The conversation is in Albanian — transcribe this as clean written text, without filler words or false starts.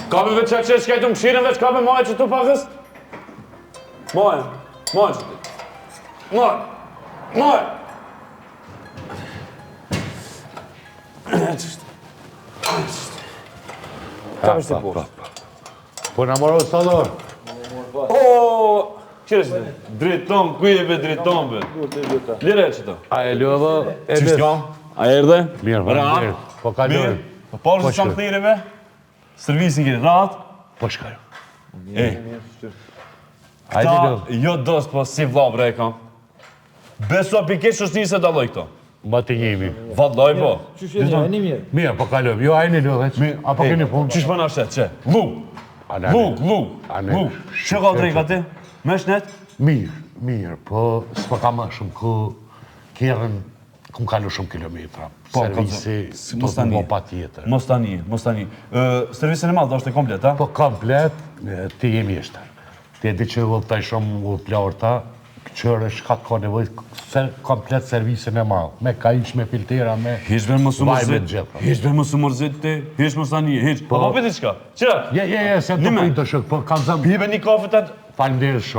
Kabe veç që shkajtu më këshirën veç kabe maje që tu pakës? Maje që ti. Maje. Ka me shtë të poshtë? Po në moro salor. Qire që ti? Driton, kujeve driton, be. Lire që të? A e lëvë, e Qështë kam? A erdhe? Mirë, mirë. Po kaloj. Po parë që qamë thireve? Servisin kiri ratë? Po shkaj. Këta jo dos, po si vlabre e kam. Beso pike qështi se daloj këto. Ma të njemi. Vadloj po. Mirë, po kaloj. Jo, a e një lëveq. Apo keni punë? Qish përna shtet, që? Luk. Që ka drejka ti? Me shnet? Mirë, po s'po ka më shumë ku kjerën ku më kalu shumë kilometra. Servisi të të më pa tjetër. Mos tani. Servisin e madhë është e komplet, a? Po komplet, ti jemi eshtër. Ti e di që vëllëtaj shumë vëllëplarta, këqërë është ka të ka nevoj komplet servisin e madhë. Me ka ish, me filtera, me Hishber mos u mërzit. gjithë. Hishber mos u mërzit ti. Hish mos tani, hish. Po për ti qka? Qira? Se të pojnë të shëk, po kam zëmë. Pibe një kafe të atë. Falemderit shumë.